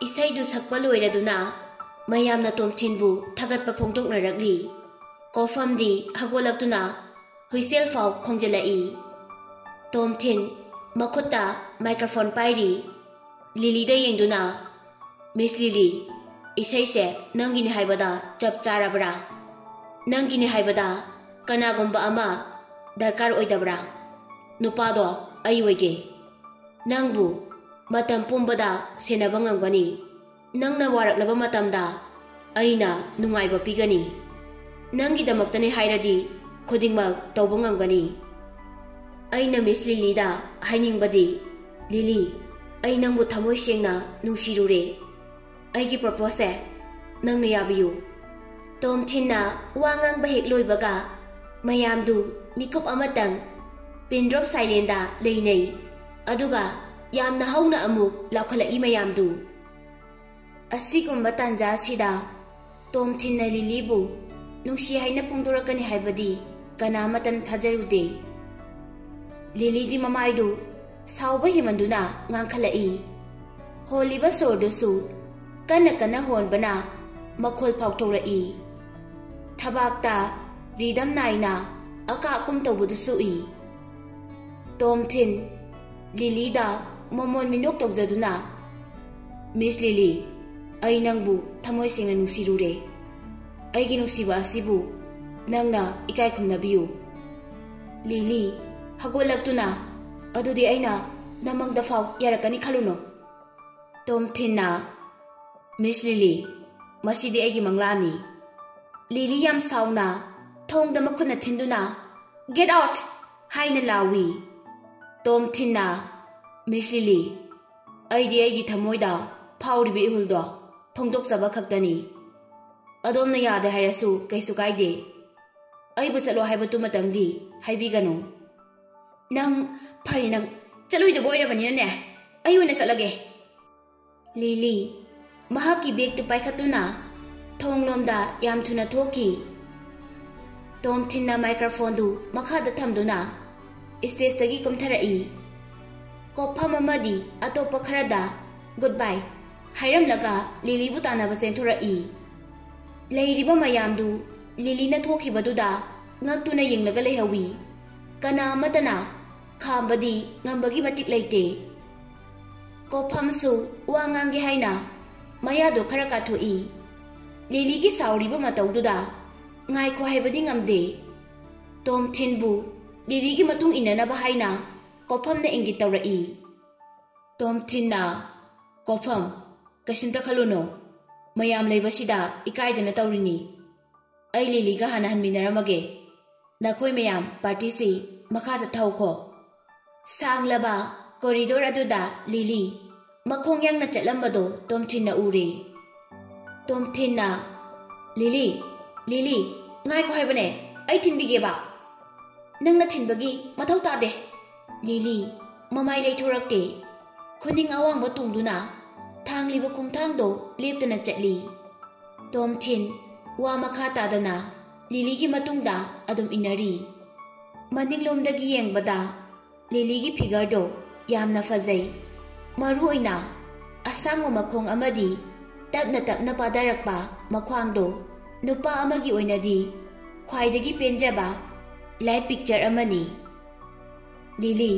Isaidu sakpa loiraduna mayamna Tomthinbu thagatpa phongdoknaragli kofamdi hagolaktuna huisel faw khongjelai Tomthin makhutta microphone pairi Lily da yengduna Miss Lily isai se nangini haibada chap charabra nangini haibada kanagomba ama darkar oidabra nupado ai oige nangbu matam pumbada senaba ngamgani nangna waraklaba matamda aina nungaiba pigani nangi damaktani hairadi khodingmak tawba ngamgani aina Miss Lily da hainingbadi Lily ai nangbu thamoi sengna nungsirure aigi propose nangna yabiyu Tomthinna wangang bahek loibaga mayamdu mikup amatang pin drop silent da leinei aduga yamna hauna amuk laukhalai mayamdu asigumba tanja sida Tomthinna Lily bu nungsi haina phongdorakani haibadi kanamatan thajarude Lily di mamaidu sauba himanduna ngangkhalai holiba sordusu kana honbana makhol phauthaurai thabakta ridam naina aka kum tawbudusu I Tomthin Lily da momon minok tawjaduna Miss Lily ai nangbu thamoi sengna nungsirure aigi nungsiba asibu nangna ikai khumnabiyu Lily hagolaktuna adudi aina namangda faw yarakani khaluno Tomthinna Miss Lily masidi aigi manglani Lily yam sauna thongda makhuna thinduna get out haina lawi Tomthinna Miss Lily aidi aigi thamoida phawribi ihuldo phongdok jaba khaktani adomna yade hairasu kaisu kaide aibu chalo haibatu matangdi haibiganu nang phari nang chaloi de boira bani ne ai oina salage Lily mahaki bag tu paikhatuna thonglomda yam thuna thoki Tomthinna microphone du makhada thamduna stage tagi komtharai kopham amadi atopa kharada goodbye hairam laga Lily bu tana ba senthora leiriba mayamdu Lily na thoki baduda ngakuna yenglaga lehawi kana matana khambadi ngambagi matik leite kofamsu wangangi haina mayado khara ka thoi Lily gi sauriba mataududa ngai kho haibadi ngamde Tomthinbu Lily gi matung inana ba haina kofamna ingit tawrai Tomthinna kofam kasinta khaluno mayam leibasida ikaidana tawrini ai Lily ga hana hanminaramage nakhoi mayam party si makha sa thauko sanglaba corridor aduda Lily makhong yang na chatlambado Tomthinna ure Tomthinna Lily ngai ko haibane ai thinbige ba nangna thinbagi mathau tade Lily mamai leithorakte khuning awangba tungduna thangliba khongthangdo leptana chatli Tomthin wa makha tadana Lily gi matungda adum inari maninglomdagi yengbada Lily gi figure do yamna fazai maru oina asangwa makhong amadi tapna padarakpa makhwangdo nupa amagi oinadi khwaidagi penjaba live picture amani Lily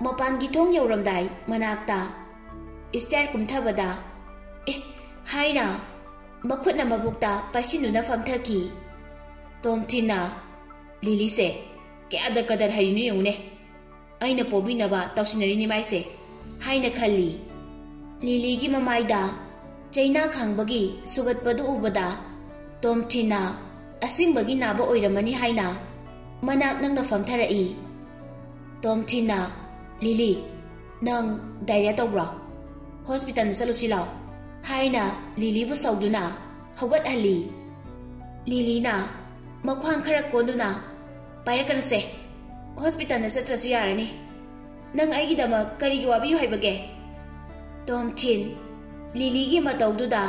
mapangi thong yoramdai manakta stair kumthabada haina makhutna mabukta pasinuna famthaki Tomthinna Lily se ke ada kadar harinu yone aina pobinaba tawsinari ni maise haina khalli Lily gi mamaida chaina khangbagi sugatpadu ubada Tomthinna asingbagi naba oiramani haina manak nangna famtharai Tomthinna Lily nang diarrhea tawbra hospital na salusilaw haina Lily bu sauduna hogat ali Lily na makhwang khara koduna pairakase hospital na satrasu yarani nang aigi dama karigi wabi haibage Tomthin Lily gi matawduda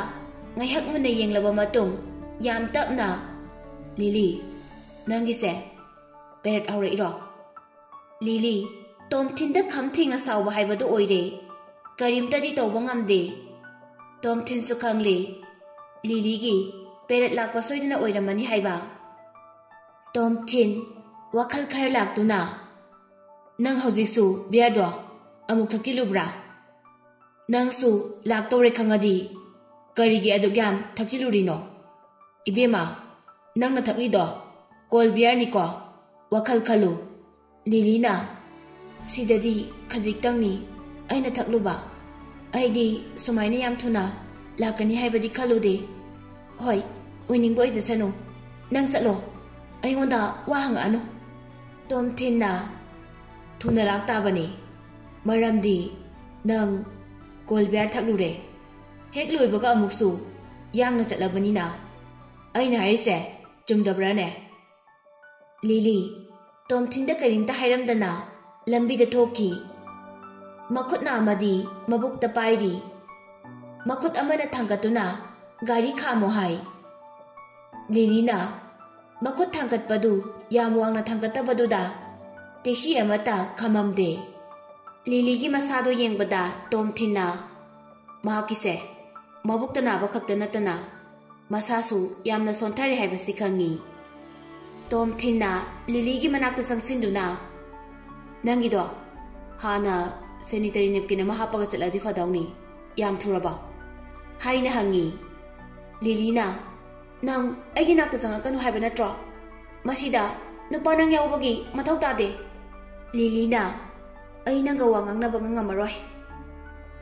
ngaihak muna yenglaba matung yam tapna Lily nangi se peret aure iro Lily Tomthin da khamthing na sawba haibadu oire karimta di tawba ngamde Tom Tin su khangli Lily gi peret lakpa soiduna oiramani haiba Tom Tin wakhal khara laktuna Nang hauzik su biar do amuk thakilubra Nang su laktore khangadi karigi adugyam thakilurino Ibema nang na thakli do kol biar ni ko wakhal khalu Lily na sidadi khazik tangni aina thakluba aidi sumaina yam thuna lakani haibadi khalude hoi winning boy jasanu nang chalo aingonda wa hang anu Tom Tin na thuna lakta bani maramdi nang kol biar thaklure hek loibaga amuksu yang na chatlabani na aina haise chumdabra ne Lily Tom Tin da karimta hairamdana lambi da thoki makut na amadi mabuk ta pairi makut amana thangatuna gari khamo hai Lily na makut thangat padu yamwang na thangata padu da teshi amata khamamde Lily gi masado yengbada Tom Tin na mahakise mabuk ta na ba khakta natana masasu yamna sonthare haiba sikhangi Tom Tin na Lily gi manakta sangsinduna nangido hana sanitary napkin ama hapaga chaladi fadawni yam thuraba haina hangi Lily na nang agi nakta sangakanu haiba natro masida nupa nang yawbagi mathau tade Lily na ai nanga wangang na banga ngamaroi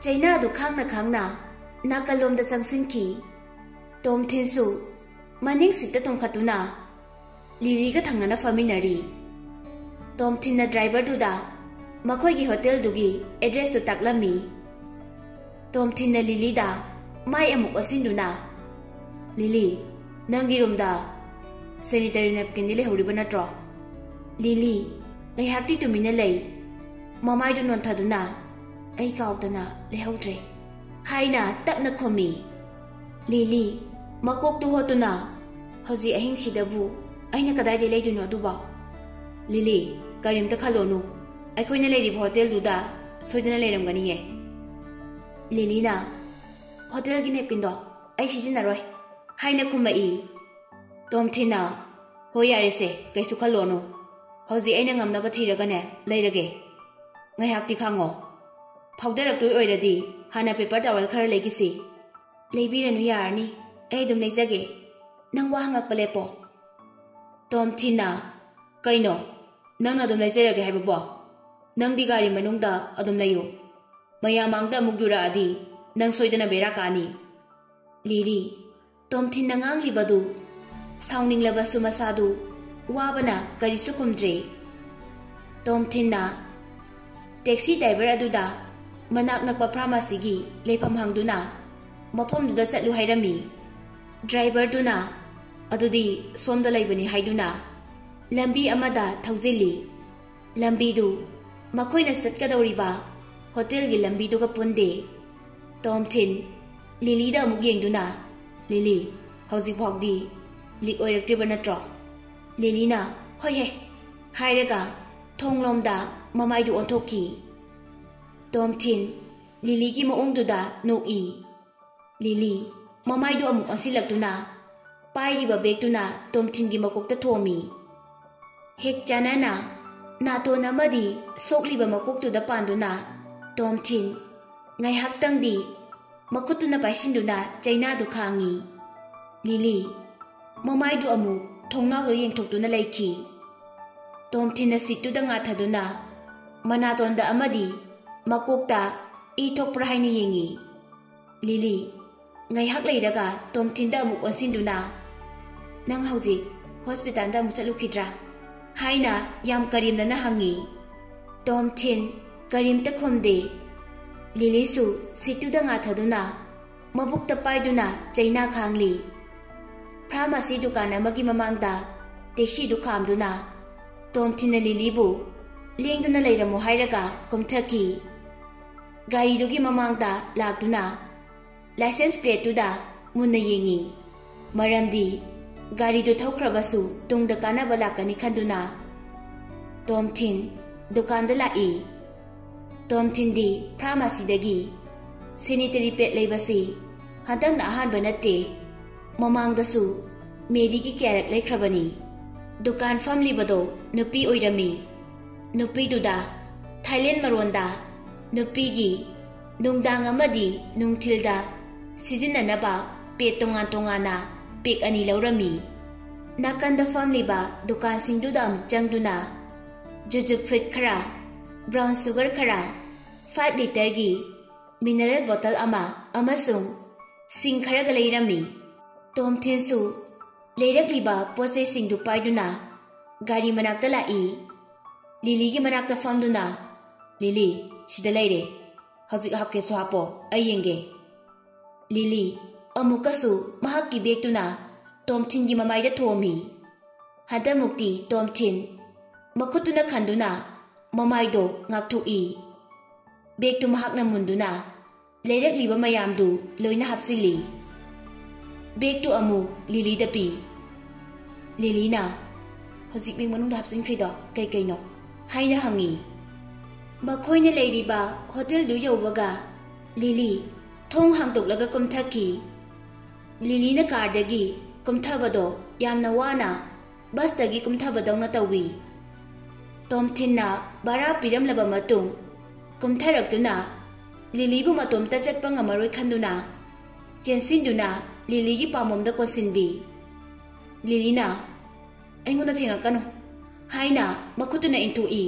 China du khangna nakalom da sangsinki Tom Tin su maning sita tongkhatuna Lily ga thangna na faminari Tom Tin na driver du da makhoi gi hotel dugi address to taklami Tom Tin na Lily da mai amuk asinduna Lily nangi room da sanitary napkin dile horiba natro Lily ngai hakti tumina lei mamai du non thaduna ai kautana lehodre haina tapna khomi Lily makok tu hotuna hoji ahin sidabu aina kadai de leiduno duba Lily karim ta khalonu aikoina leiri hotel duda soidana leiramgani ye Lily na hotel gi nepkin do ai sijinaroi haina khumai Tom Tin na hoyare se kaisu khalonu hoji aina ngamna ba thiraga ne leirage ngai hakti khango phawdarak toi oiradi hana paper towel khara legisi leibiranu yarani ai dum leijage nang wa hangak palepo Tom Tin na kaino nang na dum leijage haibo nang di gari manungda adum layo mayamangda mugdura adi nang soidana bera kani Lily Tom Tin na ngang libadu sounding labasu masadu wabana kari sukumdre Tom Tin na taxi driver aduda manak nakpa pharmacy gi lepham hangduna mapom duda chatlu hairami driver duna adudi somda laibani haiduna lambi amada thaujili lambi du makoina satkadawriba hotel gi lambi du ga punde Tom Tin Lily da amuk yengduna Lily hauji phogdi lik oiraktriba natro Lily na hoi he hairaga thonglomda mamai du onthokki Tom Tin Lily gi maongduda no i Lily mamai du amuk ansilaktuna pairiba begtuna Tom Tin gi makokta thomi hek chanana nato namadi sokliba makoktuda panduna Tom Tin ngai haktangdi makutuna paisinduna China du khangi Lily mamai du amuk thongnaw lo yengthoktuna leikhi Tom Tin na situda nga thaduna manatonda amadi makokta I thokpra haini yengi Lily ngai hak leiraga Tom Tin da amuk ansinduna nang hauji hospital da muchalu khidra haina yam karim na hangi Tom Tin karim ta khomde Lily su situda nga thaduna mabuk ta paiduna China khangli pharmacy dukan amagi mamangda taxi du khamduna Tom Tin na Lily bu lengdana leiramo hairaga kumthaki gari dugi mamangda lakduna license plate tuda munna yengi maramdi gari du thaukhrabasu tungda kanaba lakani khanduna Tom Tin dukan da lai Tom Tin di pharmacy dagi sanitary pad leibasi हंतक अहानब नत्ते ममांगदसु मेरीगी क्यारक लेख्रबनी दुकान फमलीबदो नुपी ओइरमी नुपीदुदा Thailand मरोंदा नुपीगी नुंगदांग अमदी नुंगथिलदा सिजिन्ननबा पेट तोंगान तोंगाना pack अनि लौरमी नाकंदा फमलीबा दुकान सिंगदुदा चंगदुना जुजुक fret खरा brown sugar खरा 5 litre की mineral बोतल अमसुंग सिंग Kharag Laramie तोमथिनसु लेरकलिबा पोसे सिंगदु पाइदुना गाड़ी मनाक्ता लाई lily की मनाक्ता फमदुना लिली सिदा लेरे हजिक हापके सो हापो अयेंगे लिली अमुकसु महाकी बेगतुना तोमथिन की ममाइदा थोमी हदमुक्ति तोमथिन मखुतुना खंदुना ममाइदो ngakthui बेग तु महाकना मुंदुना लेरकलिबा मयामदु लोइना हापसिली बेग तु अमु लिली दपी लिलीना हजिक बेग मनुंग हापसिनख्रिदो कई कईनो हाइना हंगी मखोइना लेरिबा होटल दु यौबगा लिली थोंग हांगदोकलगा कुमथकी लिलीना कारदगी कुमथबदो यामना वाना बसदगी कुमथबदौना तौवी तोमथिनना बारा पिरमलबा मतुंग कुमथरक्तुना लिलीबु मतोमता चटपा ngamaroy khanduna चेंसिंदुना लिलीगी पामोमदा कोसिनबी लिलीना ऐंगोना थेंगाकनो हाइना मखुतुना इंटुई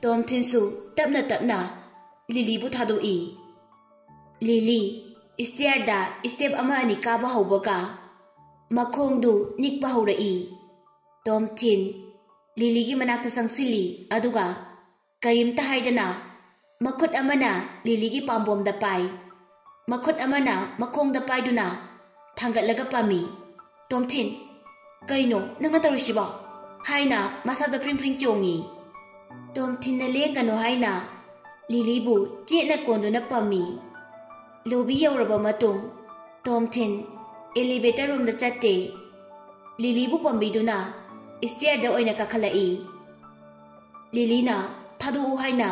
तोमथिनसु तपना तपना लिलीबु थादोई लिली स्टेयरदा स्टेप अमा अनि काबा हौबगा मखोंदु निकपा हौरई तोमथिन लिलीगी मनाक्ता संगसिली अदुगा करीमता हाइदना मखुत अमना लिलीगी पामबोमदा पाई मखुत अमना मखोंगदा पाइदुना थांगतलगा पामी तोमथिन करिनो नंगना तौरिसिबो हाइना मसादो फ्रिंग फ्रिंग चोंगी तोमथिनना लेंगनो हाइना लिलीबु चेना कोंदुना पामी लोबी यौरबा मतुंग तोमथिन एलिवेटर रूमदा चट्टे लिलीबु पम्बीदुना स्टेयरदा ओइना काखलाई लिलीना थादु हाइना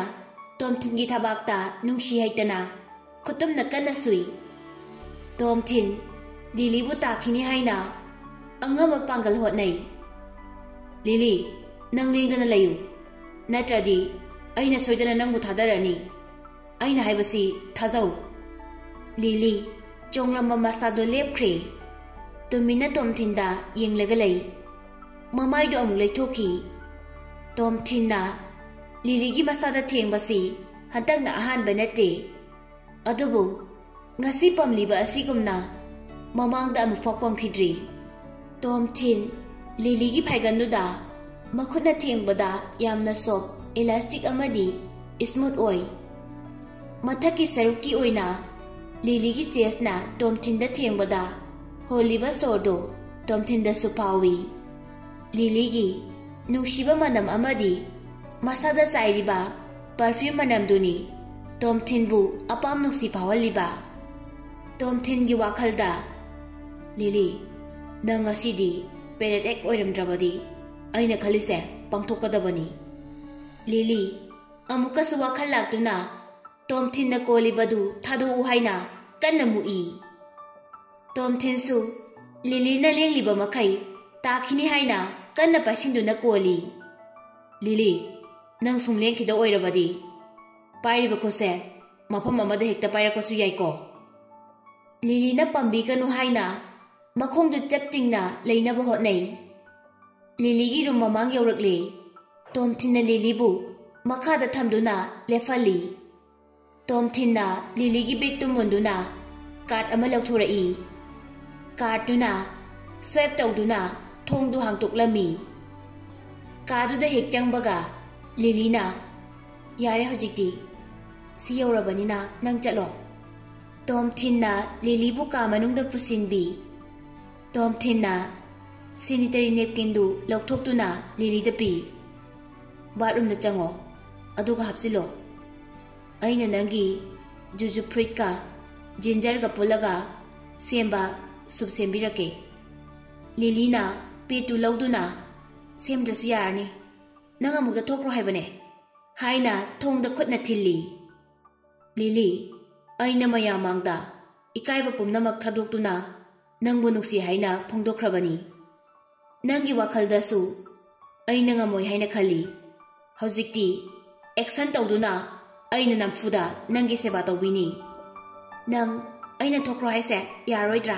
तोमथिन की थबाक्ता नुंसी हैतना खुतुमना कन्ना सुई तोमथिन लिलीबु ताखिनी हाइना अंगम पांगल होटनै लिली नंग लेंगदना लयु नत्रदि अइना सोइदना नंगु थादरनी अइना हाइबसी थाजौ लिली चोंगलम्बा मसादो लेपख्रे तुमिना तोमथिनदा येंगलगा लई ममाइदो अमुक लैथोखी तोमथिनना लिलीगी मसादा थेंगबसी हंतकना अहानब नत्ते अदुबु ngasi pamliba asigumna mamangda amu phokpamkhidri तोमथिन लिलीगी फाइगनुदा मखुना थेंगबदा यामना सॉफ्ट इलास्टिक अमदी स्मूथ ओय मथकी सरुकी ओइना लिलीगी चेस्टना तोमथिनदा थेंगबदा होलिबा सोरदो तोमथिनदा सुपावी लिलीगी नुशिबा मनम अमदी मसादा साइरिबा परफ्यूम मनमदुनी तोमथिनबु अपाम नुक्सी फावलिबा तोमथिनगी वाखलदा लिली नंग असिदी पेरेड एक ओइरमद्रबदी अइना खलिसे पांथोकदबनी लिली अमुकसु वाखल लाक्तुना तोमथिनना कोलिबदु थादु हाइना कन्ना मुई तोमथिनसु लिलीना लेंगलिबा मखै ताखिनी हाइना कन्ना पासिंदुना कोली लिली नंग सुंगलेंखिदा ओइरबदी पाइरिबा खुसे मफम अमदा हेक्ता पाइरकपसु याइको लिलीना पम्बीगनु हाइना मखोंदु चपटिंगना लेइनबा होटनै लिलीगी रूम ममांग यौरकले तोमथिनना लिलीबु मखादा थमदुना लेफली तोमथिनना लिलीगी बेगतु मुंदुना कार्ड अमा लौथोरई कार्डुना स्वेप तौदुना थोंदु हांतोकलमी कादुदा हेक चंगबगा लिलीना यारे हजिक्ति सी यौरबनिना नंग चलो तोमथिनना लिलीबु का मनुंगदा पुसिनबी तोमथिनना सैनिटरी नेपकिनदु लौथोक्तुना लिलीदा पी बाथरूमदा चंगो अदुगा हापसिलो अइना नंगी जुजु फ्रिटका जिंजरगा पुलगा सेंबा सुप सेंबिरके लिलीना पेटु लौदुना सेमद्रसु यारनी नंग अमुकदा थोक्रो हाइबने हाइना थोंगदा खुदना थिल्ली लिली अइना मयामांगदा इकाइबा पुमनमक थादोक्तुना नंगबु नुक्सी हाइना फोंदोक्खरबनी नंगी वाखलदासु अइना ngамoi हाइना खली हौजिक्ति एक्शन तौदुना अइना नमफुदा नंगी सेवा तौबिनी नंग अइना थोक्रो हाइसे यारोइद्रा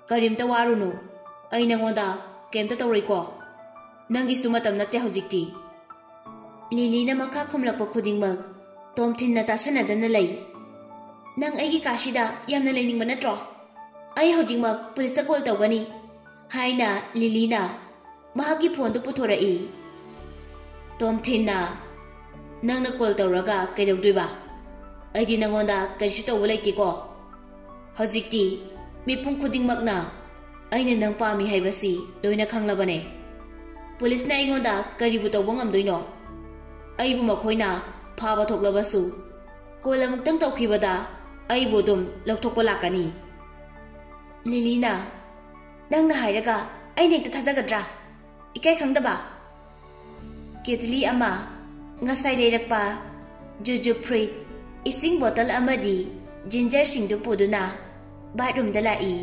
करिमता वारुनु अइना गोंदा केमता तौरैको नंगी सुमतम नते हौजिक्ति लिलीना मखा खुमलकप खुदिंगमक तोमथिनना तासनदना लई नंग अइगी काशिदा यामना लेनिंगबा नत्रो अइ हौजिंगमक पुलिसता कॉल तौगनी हाइना लिलीना महाकी फोन तो पुथोरई तोमथिनना नंगना कॉल तौरगा कैदौदुइबा अइदि नंगोंदा करिसु तौबा लैतेको हौजिक्ति मिपुं खुदिंगमकना अइना नंग पामी हाइबसी लोइना खंगलबने पुलिसना अइगोंदा करिबु तौबा ngamdoino अइबु मखोइना फाबा थोक्लबसु कॉल अमुक्तंग तौखिबदा अइबु दुम लौथोकपा लाकनी लिलीना नंगना हाइरगा अइना हेक्ता थाजगद्रा इकाई खंगदबा केतली अमा ngasai lerakpa juju fruit ising bottle amadi ginger singdu puduna bathroom da lai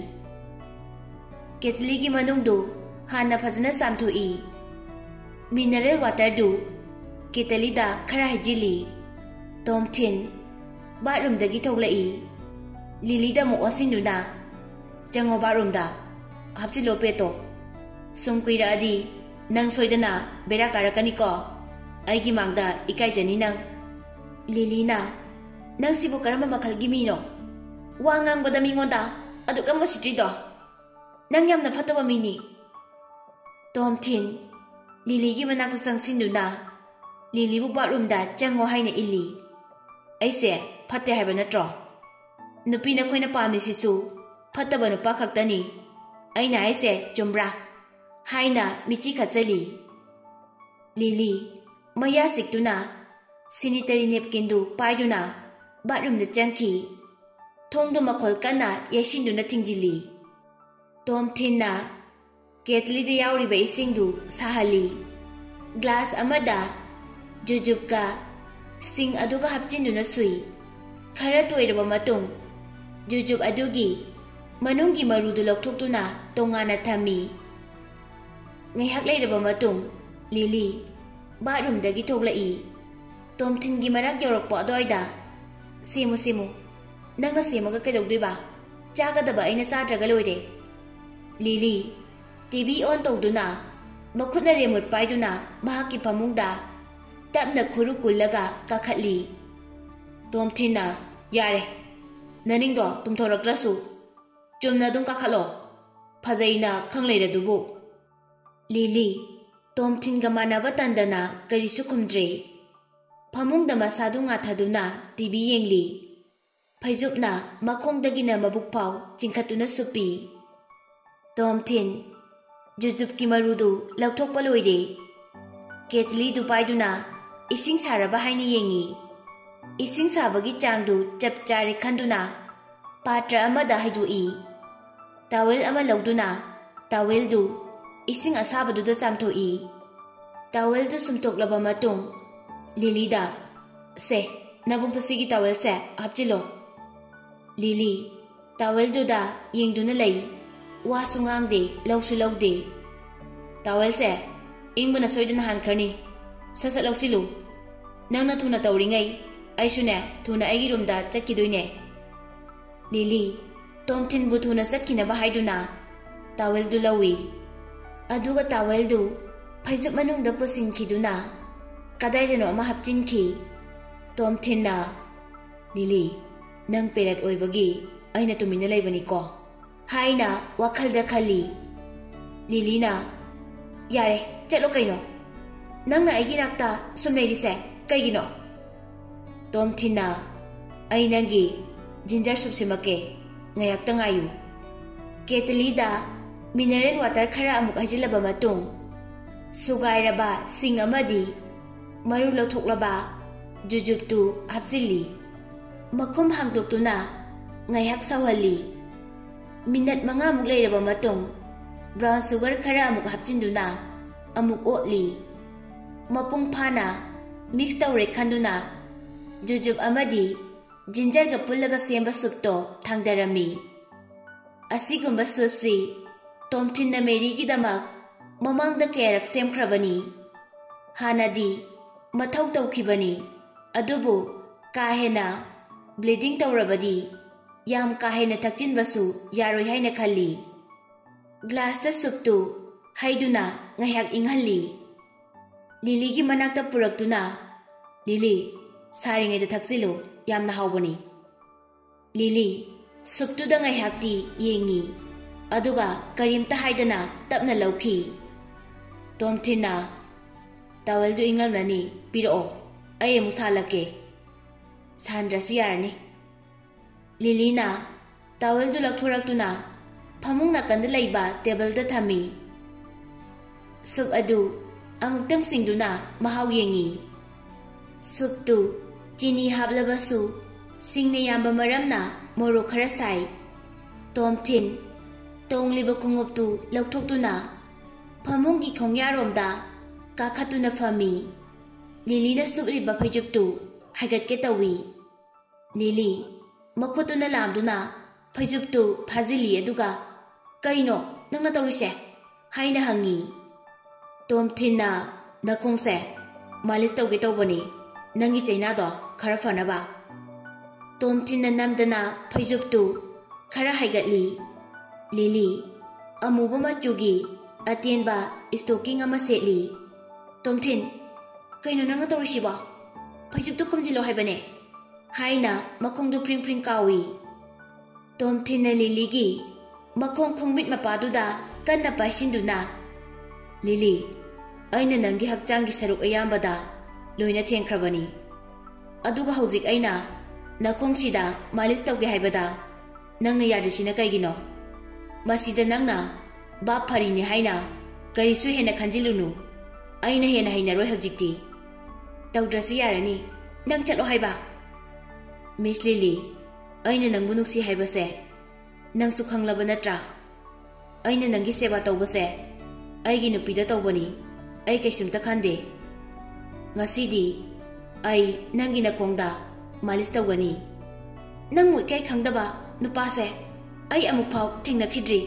ketli gi manung du hana phajana samthu i mineral water du ketli da khara hijili tomthin bathroom da gi thoklai lili da mo asing du na jango bathroom da hapchi lope to sumkuira adi nang soidana bera karakani ko अइगी मांगदा इकाइजनी नंग लिलीना नंग सिबु करम मखलगी मीनो वा ngangbada mingonda aduka mo sitrido nang yamna fataba mini tomthin lili gi manakta sangsinuna lili bu bathroom da chango haina illi aise fatte haiba natro nupi na khoina pamni sisu fataba nu pa khaktani aina aise chumbra haina michi khachali lili maya siktuna sanitary napkin du paiduna bathroom da changki thongdu makhol kana yasinduna thingjili tomthinna ketli da yauriba isingdu sahali glass amada jujubka sing aduga hapchinduna sui khara toiraba matung jujub adugi manunggi marudu lokthokduna tongana thami ngaihak leiraba matung lili bathroom dagi thoklai tomthin gi marak yorokpo adoida semu nangna semaga kaidogduiba chagadaba aina sadraga loire lili tv on tawduna makhutna remote paiduna mahaki pamungda tapna khuru kullaga kakhatli tomthinna yare naningdo tumthorokrasu chumna dum kakhalo phajaina khangleira dubu lili tomthinga manaba tandana karisu khumdre phamungda masadu nga thaduna tv yengli phaijupna makhongdagina mabuk phaw chingkhatuna supi tomthin jujupki marudu lauthokpa loire ketli du paiduna ising saraba haini yengi ising sabagi changdu chapchari khanduna patra amada haidui towel ama lauduna towel du ising asabadu da samthoi towel du sumtoklaba matung lilida se nabukta sigi towel se hapchilo lili towel du da yengduna lei wa sungang de lausu laude towel se ingbana soidana hankrani sasa lausilu nangna thuna tawringai aisune thuna aigi room da chakkidoine lili tomthin bu thuna sakkina ba haiduna towel du lawi aduga towel du phaijup manung da pusin khiduna kadaidano ama hapchin khi tomthinna lili nang perat oibagi aina tumina leibani ko haina wakhal da khali lilina yare chalo kaino nangna aigi rakta sumleri se kaigino tomthinna ainangi ginger soup semake ngayak tangayu ketli da mineral water khara amuk hajilaba matung sugairaba sing amadi maru lothoklaba jujubtu hapsili makhum hangdoktuna ngayak sawali minute manga amuk leiraba matung brown sugar khara amuk hapchinduna amuk otli mapung phana mix tawre khanduna jujub amadi जिंजरगा पुल्लगा सेंबा सूपतो थांगदरमी असिगुंबा सूपसी तोमथिन मेरी की दमक ममांगदा केरक सेमख्रबनी हानादी मथौ तौखिबनी अदुबु काहेना bleeding तौरबदी याम काहेना थक्चिनबसु यारोय हाइना खल्ली glass ता सूपतु हाइदुना ngayhak inghalli lily की मनाक्ता पुरक्तुना lily सारिंगैदा थक्चिलु यामना हावबनी lily सूपतुदा ngayhakti yengi अदुगा करीमता हाइदना तपना लौखी तोमथिना टावलदु इंगलमनी पिरो अये मुसालके सानद्रसु यारनी लिलीना टावलदु लौथोरक्तुना फमुंग नाकंद लैबा टेबलदा थमी soup अदु अमुक्तंग सिंगदुना महाव येंगी सूपतु चीनी हाबलबसु सिंगने याम्बा मरमना मोरो खरा साई तोमथिन तोंगलिबा खुंगुपतु लौथोक्तुना फमुंगी खोंग्यारोमदा काखतुना फमी लिलीना सूपलिबा फैजुपतु हाइगतके तवी लिली मखुतुना लामदुना फैजुपतु फाजिली अदुगा कइनो नंगना तौरिसे हाइना हंगी तोमथिना नखोंसे मालिश तौगे तौबनी नंगी चैनादो खरा फनबा तोमथिना नमदना फैजुपतु खरा हाइगतली लिली अमुबा मचुगी अतेनबा स्टोकिंग अमा सेटली तोमथिन कइनो नंगना तौरिसिबा फैजुपतु खुमजिलो हाइबने हाइना मखोंदु प्रिंग प्रिंग कावी तोमथिना लिलीगी मखों खुंगमित मपादुदा कन्ना पाइसिंदुना लिली अइना नंगी हक्चांगी सरुक अयाम्बदा लोइना थेंख्रबनी अदुगा हौजिक अइना नखोंसिदा मालिश तौगे हाइबदा नंगना यादिसिना कइगिनो मसिदा नंगना बाप फरिनी हाइना करिसु हेना खंजिलुनु अइना हेना हाइनारोय हौजिकती तौद्रसु यारनी नंग चलो हाइबा मिस लिली अइना नंगबु नुक्सी हाइबसे नंगसु खंगलबा नत्रा अइना नंगी सेवा तौबसे अइगी नुपीदा तौबनी अइ कैसुमता खंदे ngasiदी अइ नंगी नखोंगदा मालिश तौगनी नंग मुइकै खंगदबा नुपासे अइ अमुक फाव थेंगनखिद्री